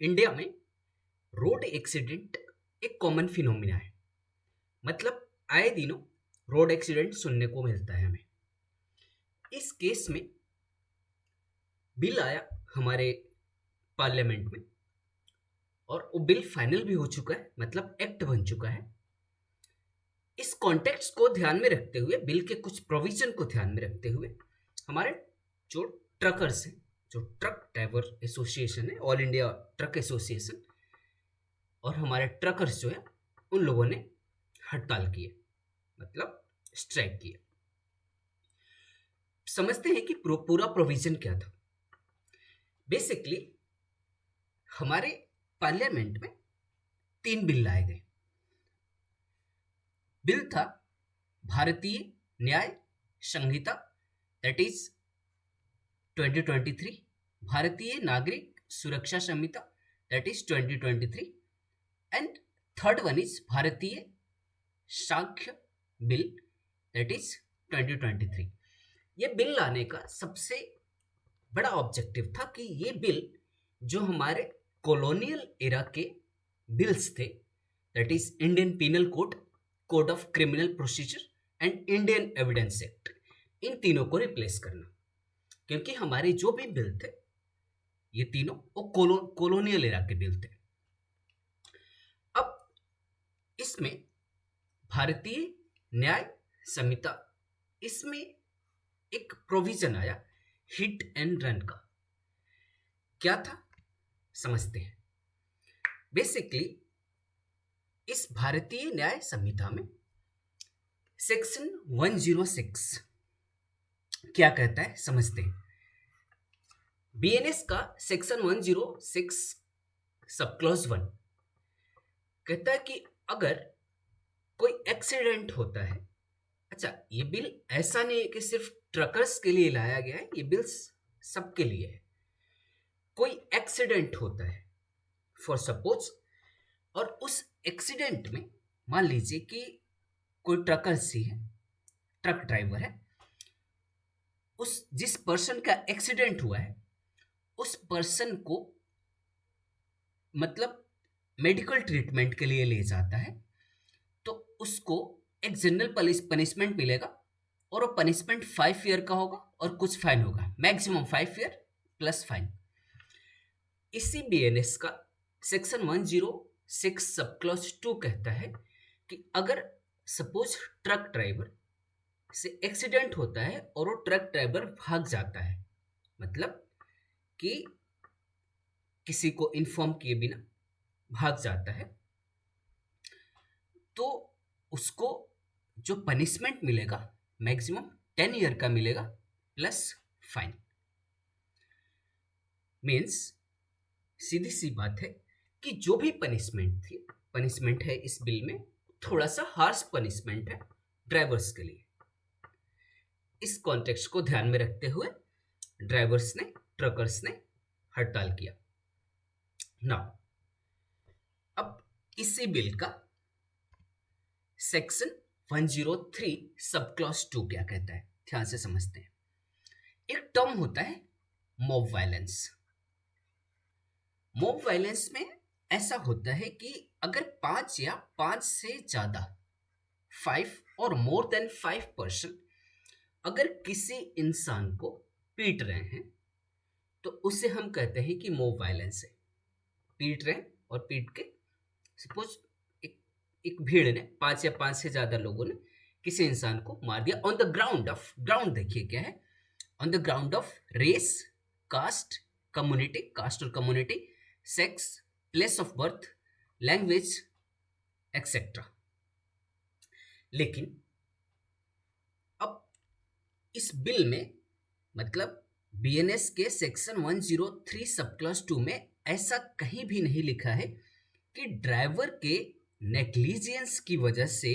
India में road accident एक common phenomena है। मतलब आए दिनों रोड एक्सीडेंट सुनने को मिलता है हमें। इस केस में बिल आया हमारे पार्लियामेंट में और वो बिल फाइनल भी हो चुका है, मतलब एक्ट बन चुका है। इस कॉन्टेक्स्ट को ध्यान में रखते हुए, बिल के कुछ प्रोविजन को ध्यान में रखते हुए, हमारे जो ट्रकर्स हैं, जो ट्रक ड्राइवर एसोसिएशन है, ऑल इंडिया ट्रक एसोसिएशन, और हमारे ट्रकर्स जो है उन लोगों ने हड़ताल की है, मतलब स्ट्राइक किया। समझते हैं कि पूरा प्रोविजन क्या था। बेसिकली हमारे पार्लियामेंट में 3 बिल लाए गए। बिल था भारतीय न्याय संहिता, that is 2023, Bharatiya Nagarik Suraksha Sanhita, that is 2023, and third one is Bharatiya Sakshya bill, that is 2023। ये बिल लाने का सबसे बड़ा ऑब्जेक्टिव था कि ये बिल जो हमारे कॉलोनियल एरा के बिल्स थे, that is Indian penal code, code of criminal procedure and Indian evidence act, इन तीनों को रिप्लेस करना। क्योंकि हमारे जो भी बिल थे ये तीनों वो कॉलोनियल एरा के बिल थे। अब इसमें भारतीय न्याय संहिता, इसमें एक प्रोविजन आया हिट एंड रन का। क्या था समझते हैं। बेसिकली इस भारतीय न्याय संहिता में सेक्शन 106 क्या कहता है समझते हैं। बीएनएस का सेक्शन 106 सब क्लॉज 1 कहता है कि अगर कोई एक्सीडेंट होता है, अच्छा ये बिल ऐसा नहीं है कि सिर्फ ट्रकर्स के लिए लाया गया है, ये बिल सबके लिए है। कोई एक्सीडेंट होता है फॉर सपोज, और उस एक्सीडेंट में मान लीजिए कि कोई ट्रकर्स ही है, ट्रक ड्राइवर है, उस जिस पर्सन का एक्सीडेंट हुआ है उस पर्सन को मतलब मेडिकल ट्रीटमेंट के लिए ले जाता है, तो उसको एक जनरल पनिशमेंट मिलेगा, और वो पनिशमेंट 5 ईयर का होगा और कुछ फाइन होगा, मैक्सिमम 5 ईयर प्लस फाइन। इसी बीएनएस का सेक्शन 106 सब क्लॉज 2 कहता है कि अगर सपोज ट्रक ड्राइवर से एक्सीडेंट होता है और वो ट्रक ड्राइवर भाग जाता है, मतलब कि किसी को इन्फॉर्म किए बिना भाग जाता है, तो उसको जो पनिशमेंट मिलेगा मैक्सिमम 10 ईयर का मिलेगा प्लस फाइन। मीन्स सीधी सी बात है कि जो भी पनिशमेंट है इस बिल में, थोड़ा सा हार्श पनिशमेंट है ड्राइवर्स के लिए। इस कॉन्टेक्स्ट को ध्यान में रखते हुए ट्रकर्स ने हड़ताल किया। नाउ अब इसी बिल का सेक्शन 103 सब क्लॉज 2 क्या कहता है, ध्यान से समझते हैं। एक टर्म होता है मॉब वायलेंस। मॉब वायलेंस में ऐसा होता है कि अगर 5 या 5 से ज्यादा 5 और मोर देन 5 पर्सन अगर किसी इंसान को पीट रहे हैं, तो उसे हम कहते हैं कि मॉब वायलेंस है। पीट रहे हैं और पीट के सपोज एक भीड़ ने 5 या 5 से ज्यादा लोगों ने किसी इंसान को मार दिया ऑन द ग्राउंड देखिए क्या है, on the ground of race, caste और community, sex, place of birth, language etcetera. लेकिन अब इस बिल में मतलब बीएनएस के सेक्शन 103 सब क्लॉज 2 में ऐसा कहीं भी नहीं लिखा है कि ड्राइवर के नेग्लिजेंस की वजह से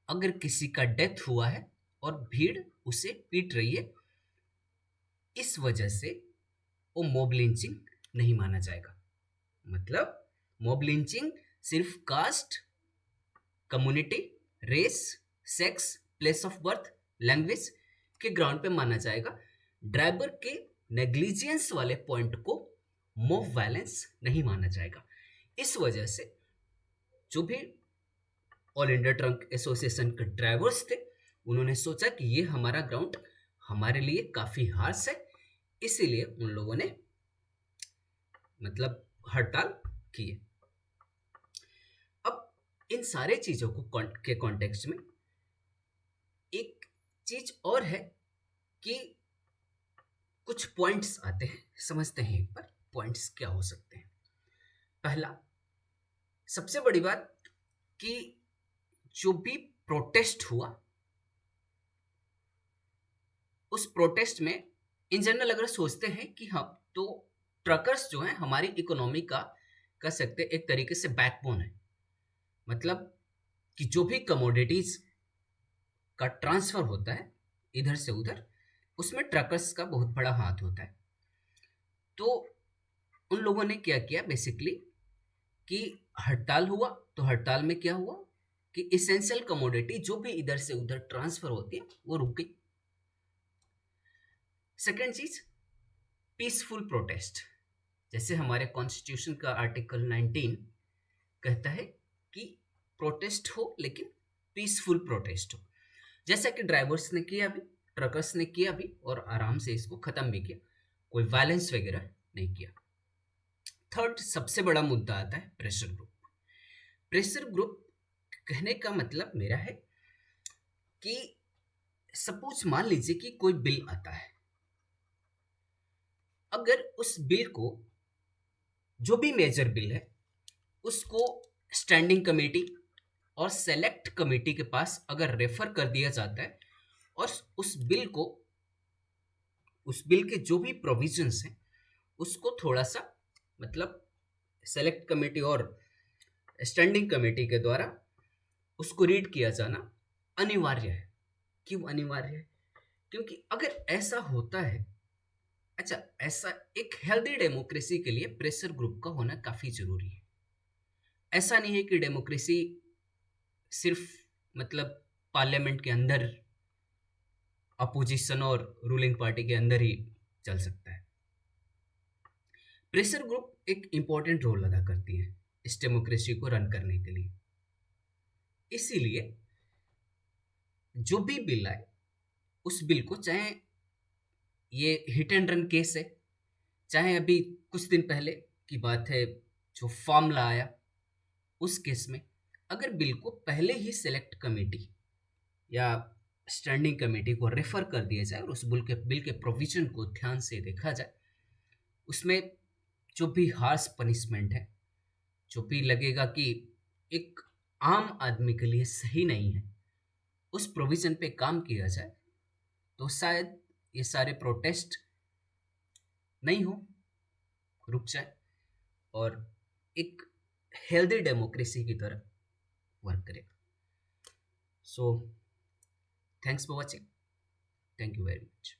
अगर किसी का डेथ हुआ है और भीड़ उसे पीट रही है, इस वजह से वो मॉब लिंचिंग नहीं माना जाएगा। मतलब मॉब लिंचिंग सिर्फ caste, community, race, sex, place of birth, language के ग्राउंड पे माना जाएगा। ड्राइवर के नेग्लिजेंस वाले पॉइंट को मॉब वायलेंस नहीं माना जाएगा। इस वजह से जो भी ऑल इंडिया ट्रक एसोसिएशन के ड्राइवर्स थे, उन्होंने सोचा कि ये हमारा ग्राउंड हमारे लिए काफ़ी हार्श है, इसीलिए उन लोगों ने मतलब हड़ताल किए। अब इन सारे चीज़ों को के कॉन्टेक्स्ट में एक चीज़ और है कि कुछ पॉइंट्स आते हैं, समझते हैं एक बार पॉइंट्स क्या हो सकते हैं। पहला, सबसे बड़ी बात कि जो भी प्रोटेस्ट हुआ, उस प्रोटेस्ट में इन जनरल अगर सोचते हैं कि हम तो ट्रकर्स जो हैं हमारी इकोनॉमी का कह सकते एक तरीके से बैकबोन है। मतलब कि जो भी कमोडिटीज का ट्रांसफर होता है इधर से उधर, उसमें ट्रकर्स का बहुत बड़ा हाथ होता है। तो उन लोगों ने क्या किया बेसिकली कि हड़ताल हुआ, तो हड़ताल में क्या हुआ कि इसेंशियल कमोडिटी जो भी इधर से उधर ट्रांसफर होती है वो रुक गई। सेकेंड चीज, पीसफुल प्रोटेस्ट। जैसे हमारे कॉन्स्टिट्यूशन का आर्टिकल 19 कहता है कि प्रोटेस्ट हो लेकिन पीसफुल प्रोटेस्ट हो, जैसा कि ड्राइवर्स ने किया भी, ट्रकर्स ने किया भी और आराम से इसको खत्म भी किया, कोई वायलेंस वगैरह नहीं किया। थर्ड सबसे बड़ा मुद्दा आता है प्रेशर ग्रुप। प्रेशर ग्रुप कहने का मतलब मेरा है कि सपोज मान लीजिए कि कोई बिल आता है, अगर उस बिल को, जो भी मेजर बिल है, उसको स्टैंडिंग कमेटी और सेलेक्ट कमेटी के पास अगर रेफर कर दिया जाता है और उस बिल को, उस बिल के जो भी प्रोविजंस हैं उसको थोड़ा सा मतलब सेलेक्ट कमेटी और स्टैंडिंग कमेटी के द्वारा उसको रीड किया जाना अनिवार्य है। क्यों अनिवार्य है? क्योंकि अगर ऐसा होता है, अच्छा, ऐसा एक हेल्दी डेमोक्रेसी के लिए प्रेशर ग्रुप का होना काफी जरूरी है। ऐसा नहीं है कि डेमोक्रेसी सिर्फ मतलब पार्लियामेंट के अंदर अपोजिशन और रूलिंग पार्टी के अंदर ही चल सकता है। प्रेशर ग्रुप एक इंपॉर्टेंट रोल अदा करती है इस डेमोक्रेसी को रन करने के लिए। इसीलिए जो भी बिल आए, उस बिल को, चाहे ये हिट एंड रन केस है, चाहे अभी कुछ दिन पहले की बात है जो फॉर्मूला आया, उस केस में अगर बिल को पहले ही सेलेक्ट कमेटी या स्टैंडिंग कमेटी को रेफर कर दिया जाए और उस बिल के प्रोविजन को ध्यान से देखा जाए, उसमें जो भी हार्श पनिशमेंट है, जो भी लगेगा कि एक आम आदमी के लिए सही नहीं है, उस प्रोविजन पे काम किया जाए, तो शायद ये सारे प्रोटेस्ट नहीं हो, रुक जाए और एक हेल्दी डेमोक्रेसी की तरह वर्क करेगा। So thanks for watching, thank you very much.